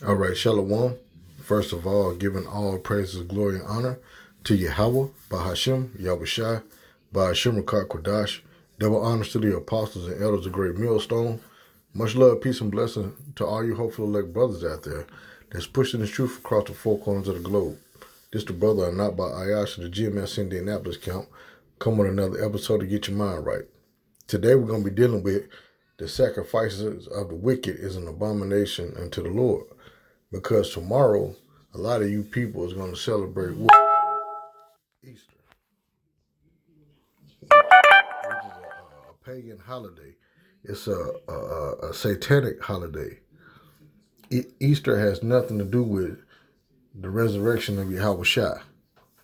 All right, Shalom. First of all, giving all praises, glory, and honor to YAHAWAH, Bahashim, YAHAWASHI, Bahashim Rakar Kodash. Double honors to the apostles and elders of Great Millstone. Much love, peace, and blessing to all you hopeful elect brothers out there that's pushing this truth across the four corners of the globe. This the brother and not by Ayash of the GMS Indianapolis camp. Come with another episode to get your mind right. Today we're going to be dealing with the sacrifices of the wicked is an abomination unto the Lord. Because tomorrow, a lot of you people is going to celebrate what? Easter, which is a pagan holiday. It's a satanic holiday. Easter has nothing to do with the resurrection of YAHAWASHI,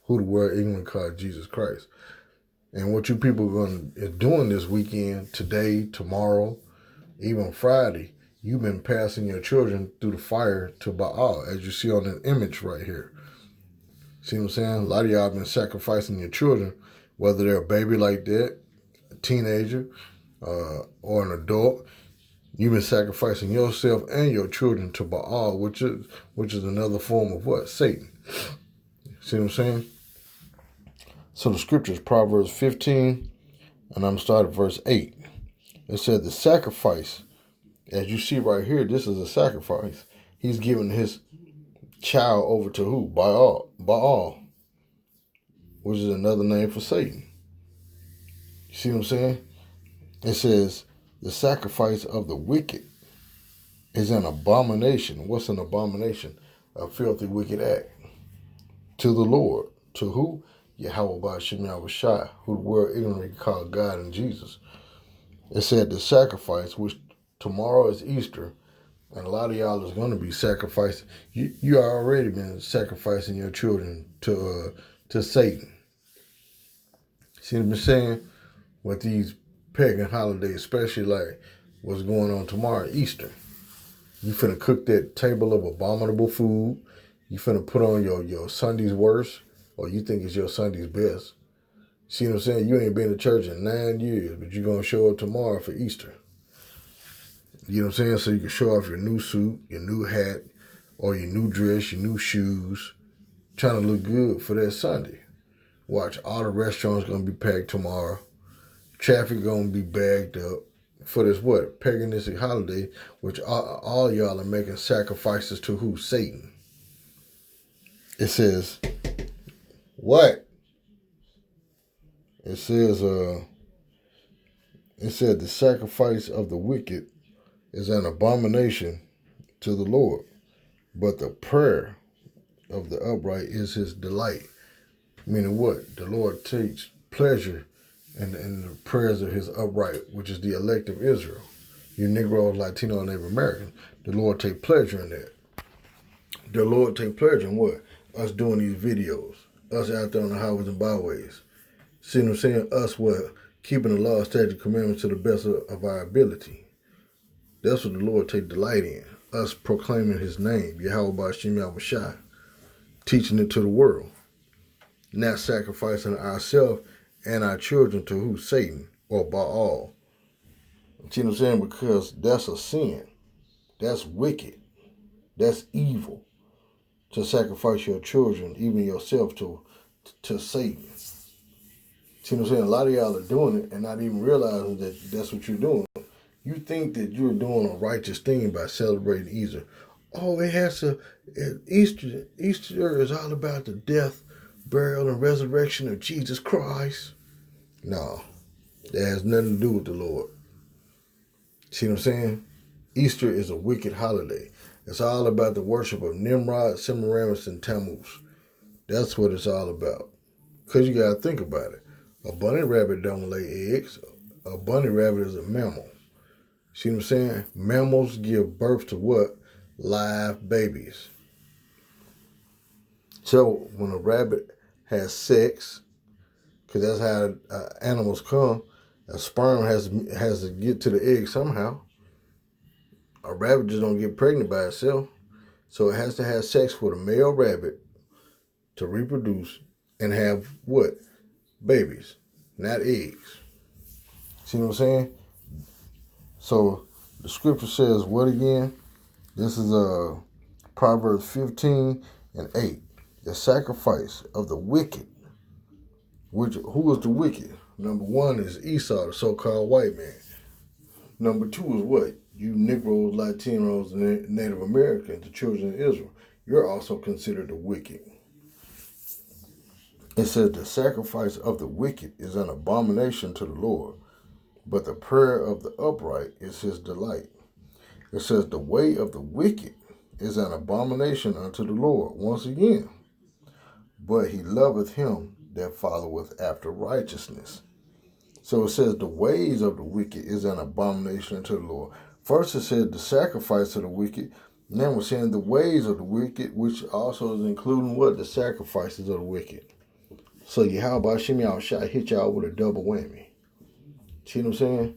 who the world England called Jesus Christ. And what you people are doing this weekend, today, tomorrow, even Friday, you've been passing your children through the fire to Baal, as you see on the image right here. See what I'm saying? A lot of y'all have been sacrificing your children, whether they're a baby like that, a teenager, or an adult. You've been sacrificing yourself and your children to Baal, which is another form of what? Satan. See what I'm saying? So the scriptures, Proverbs 15, and I'm going to start at verse 8. It said the sacrifice, as you see right here, this is a sacrifice. He's giving his child over to who? Baal, which is another name for Satan. You see what I'm saying? It says the sacrifice of the wicked is an abomination. What's an abomination? A filthy, wicked act to the Lord. To who? YAHAWASHI, who the world ignorantly called God and Jesus. It said the sacrifice, which tomorrow is Easter, and a lot of y'all is going to be sacrificing. You already been sacrificing your children to Satan. See what I'm saying? With these pagan holidays, especially like what's going on tomorrow, Easter. You finna cook that table of abominable food. You finna put on your Sunday's worst, or you think it's your Sunday's best. See what I'm saying? You ain't been to church in 9 years, but you're going to show up tomorrow for Easter. You know what I'm saying? So you can show off your new suit, your new hat, or your new dress, your new shoes, trying to look good for that Sunday. Watch, all the restaurants going to be packed tomorrow. Traffic going to be bagged up for this what? Paganistic holiday, which all y'all are making sacrifices to who? Satan. It says, what? It says, it said the sacrifice of the wicked is an abomination to the Lord, but the prayer of the upright is his delight. Meaning what? The Lord takes pleasure in the prayers of his upright, which is the elect of Israel. You Negroes, Latino, and Native Americans. The Lord take pleasure in that. The Lord take pleasure in what? Us doing these videos. Us out there on the highways and byways. See what I'm saying? Us what? Keeping the law, statute, commandments to the best of our ability. That's what the Lord take delight in. Us proclaiming his name, YAHAWASHI, teaching it to the world. Not sacrificing ourselves and our children to who? Satan or Baal. See what I'm saying? Because that's a sin. That's wicked. That's evil. To sacrifice your children, even yourself, to Satan. See what I'm saying? A lot of y'all are doing it and not even realizing that that's what you're doing. You think that you're doing a righteous thing by celebrating Easter. Oh, Easter is all about the death, burial, and resurrection of Jesus Christ. No, that has nothing to do with the Lord. See what I'm saying? Easter is a wicked holiday. It's all about the worship of Nimrod, Semiramis, and Tammuz. That's what it's all about. Because you got to think about it. A bunny rabbit don't lay eggs. A bunny rabbit is a mammal. See what I'm saying? Mammals give birth to what? Live babies. So when a rabbit has sex, because that's how animals come, a sperm has to get to the egg somehow. A rabbit just don't get pregnant by itself. So it has to have sex with a male rabbit to reproduce and have what? Babies, not eggs. See what I'm saying? So the scripture says what again? This is Proverbs 15:8. The sacrifice of the wicked. Who is the wicked? Number one is Esau, the so-called white man. Number two is what? You Negroes, Latinos, and Native Americans, the children of Israel. You're also considered the wicked. It says the sacrifice of the wicked is an abomination to the Lord, but the prayer of the upright is his delight. It says the way of the wicked is an abomination unto the Lord. Once again, but he loveth him that followeth after righteousness. So it says the ways of the wicked is an abomination unto the Lord. First it said the sacrifice of the wicked. Now we're saying the ways of the wicked, which also is including what? The sacrifices of the wicked. So YAHAWASHI hit y'all with a double whammy. See what I'm saying?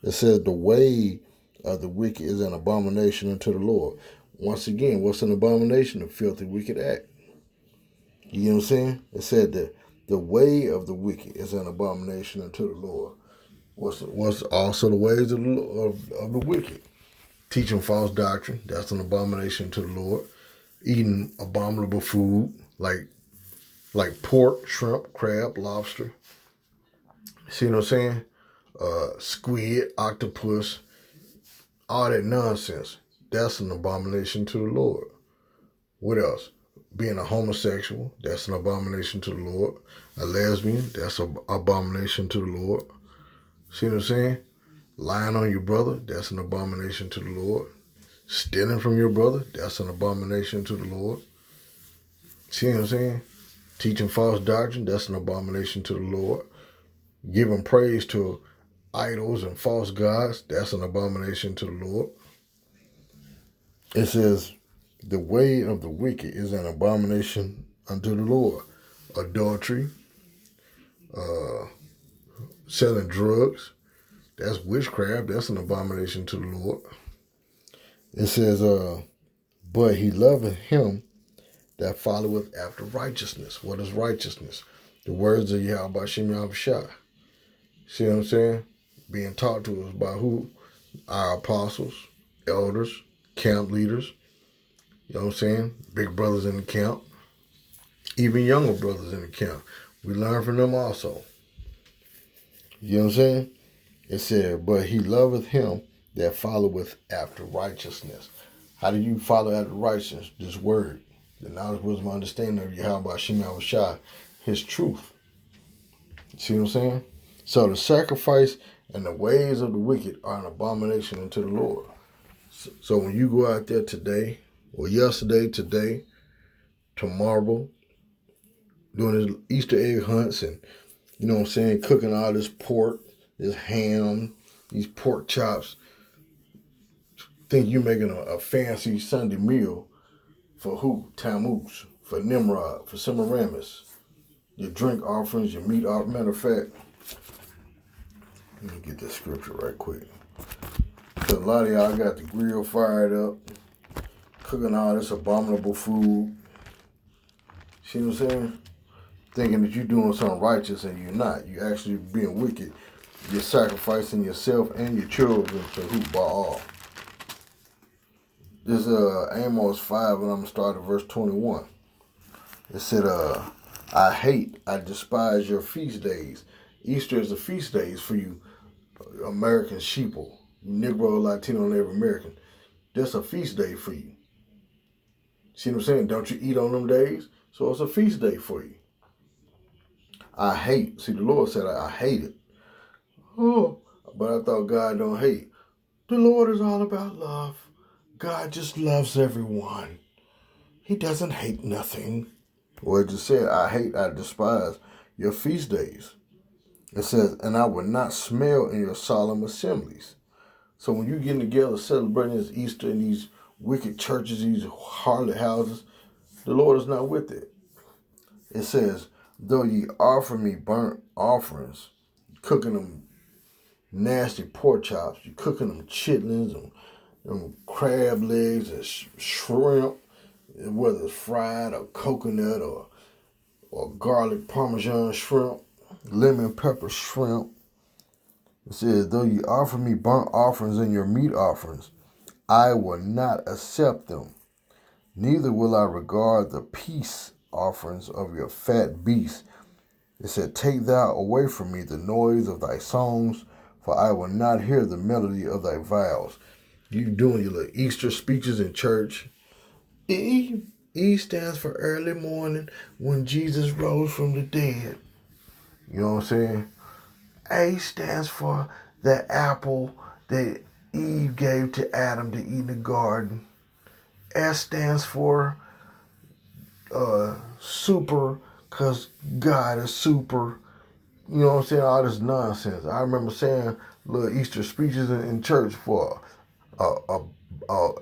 It says the way of the wicked is an abomination unto the Lord. Once again, what's an abomination? A filthy, wicked act. You know what I'm saying? It said that the way of the wicked is an abomination unto the Lord. What's also the ways of the wicked? Teaching false doctrine, that's an abomination to the Lord. Eating abominable food, like pork, shrimp, crab, lobster. See what I'm saying? Squid, octopus, all that nonsense. That's an abomination to the Lord. What else? Being a homosexual, that's an abomination to the Lord. A lesbian, that's an abomination to the Lord. See what I'm saying? Lying on your brother, that's an abomination to the Lord. Stealing from your brother, that's an abomination to the Lord. See what I'm saying? Teaching false doctrine, that's an abomination to the Lord. Giving praise to idols and false gods, that's an abomination to the Lord. It says, the way of the wicked is an abomination unto the Lord. Adultery, selling drugs, that's witchcraft, that's an abomination to the Lord. It says, but he loveth him that followeth after righteousness. What is righteousness? The words of YAHAWASHI. See what I'm saying? Being taught to us by who? Our apostles, elders, camp leaders. You know what I'm saying? Big brothers in the camp. Even younger brothers in the camp. We learn from them also. You know what I'm saying? It said, but he loveth him that followeth after righteousness. How do you follow after righteousness? This word. The knowledge, wisdom, understanding of YAHAWASHI, his truth. See what I'm saying? So the sacrifice and the ways of the wicked are an abomination unto the Lord. So when you go out there today, or yesterday, today, tomorrow, doing these Easter egg hunts and, you know what I'm saying, cooking all this pork, this ham, these pork chops, think you're making a fancy Sunday meal for who? Tammuz, for Nimrod, for Semiramis. Your drink offerings, your meat offerings. Matter of fact, let me get this scripture right quick. Because a lot of y'all got the grill fired up, cooking all this abominable food. See what I'm saying? Thinking that you're doing something righteous and you're not. You're actually being wicked. You're sacrificing yourself and your children to who? Baal. This is Amos 5, and I'm going to start at verse 21. It said, I despise your feast days. Easter is a feast days for you American sheeple, Negro, Latino, Native American. That's a feast day for you. See what I'm saying? Don't you eat on them days? So it's a feast day for you. I hate. See, the Lord said I hate it. Oh, but I thought God don't hate. The Lord is all about love. God just loves everyone. He doesn't hate nothing. Well, it just said, I despise your feast days. It says, and I will not smell in your solemn assemblies. So when you getting together celebrating this Easter in these wicked churches, these harlot houses, the Lord is not with it. It says, though ye offer me burnt offerings, cooking them nasty pork chops, you cooking them chitlins and crab legs and shrimp, whether it's fried or coconut or garlic parmesan shrimp, lemon pepper shrimp. It says, though you offer me burnt offerings and your meat offerings, I will not accept them. Neither will I regard the peace offerings of your fat beasts. It said, take thou away from me the noise of thy songs, for I will not hear the melody of thy vows. You doing your little Easter speeches in church. E stands for early morning when Jesus rose from the dead. You know what I'm saying? A stands for the apple that Eve gave to Adam to eat in the garden. S stands for super, because God is super. You know what I'm saying? All this nonsense. I remember saying little Easter speeches in church for a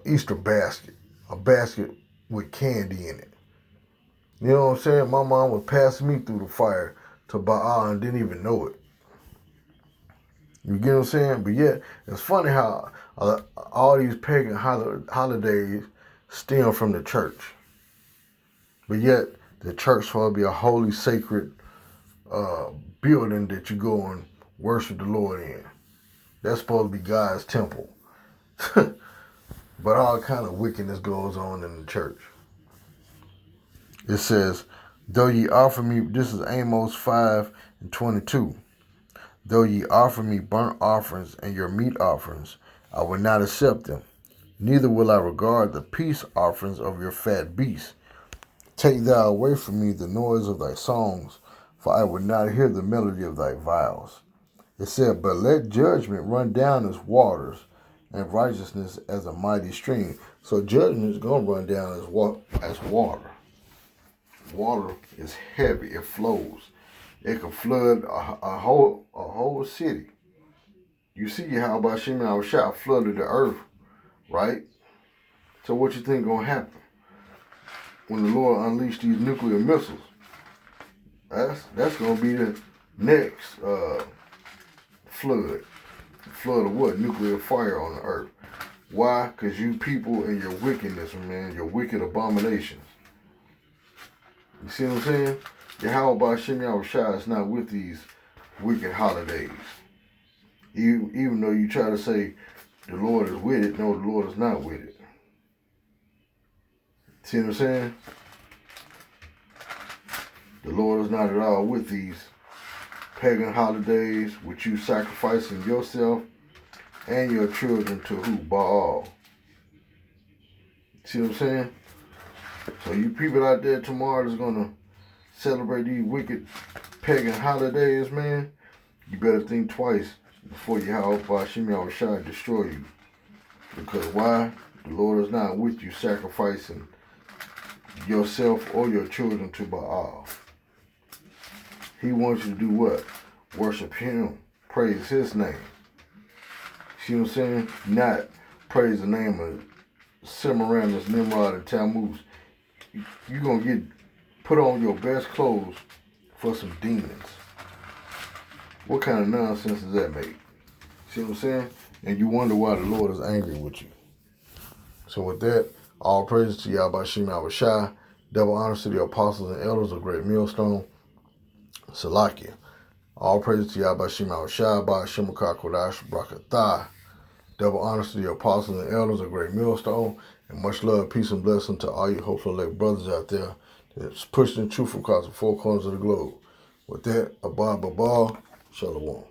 Easter basket. A basket with candy in it. You know what I'm saying? My mom was passing me through the fire to Baal and didn't even know it. You get what I'm saying? But yet, it's funny how all these pagan holidays stem from the church. But yet, the church supposed to be a holy, sacred building that you go and worship the Lord in. That's supposed to be God's temple. But all kind of wickedness goes on in the church. It says, though ye offer me, this is Amos 5:22. Though ye offer me burnt offerings and your meat offerings, I will not accept them. Neither will I regard the peace offerings of your fat beasts. Take thou away from me the noise of thy songs, for I will not hear the melody of thy vows. It said, but let judgment run down as waters, and righteousness as a mighty stream. So judgment is going to run down as water. Water is heavy. It flows. It can flood a whole city. You see how YAHAWASHI flooded the earth, right? So what you think gonna happen when the Lord unleashed these nuclear missiles? That's gonna be the next flood. Flood of what? Nuclear fire on the earth. Why? Because you people and your wickedness, man, your wicked abominations. You see what I'm saying? YAHAWAH is not with these wicked holidays. Even though you try to say the Lord is with it, no, the Lord is not with it. See what I'm saying? The Lord is not at all with these pagan holidays with you sacrificing yourself and your children to who? Baal. See what I'm saying? So you people out there tomorrow that's going to celebrate these wicked pagan holidays, man, you better think twice before YAHAWAH destroy you. Because why? The Lord is not with you sacrificing yourself or your children to Baal. He wants you to do what? Worship him. Praise his name. See what I'm saying? Not praise the name of Semiramis, Nimrod, and Tammuz. You're going to put on your best clothes for some demons. What kind of nonsense does that make? See what I'm saying? And you wonder why the Lord is angry with you. So with that, all praises to YAHAWASHI. Double honors to the apostles and elders of Great Millstone. Salakia. All praises to YAHAWASHI. Ba Shemaka Kodash Brakatah. Double honors to the apostles and elders of Great Millstone. And much love, peace, and blessing to all you hopeful elect brothers out there that's pushing the truth across the four corners of the globe. With that, Abba, Shalom.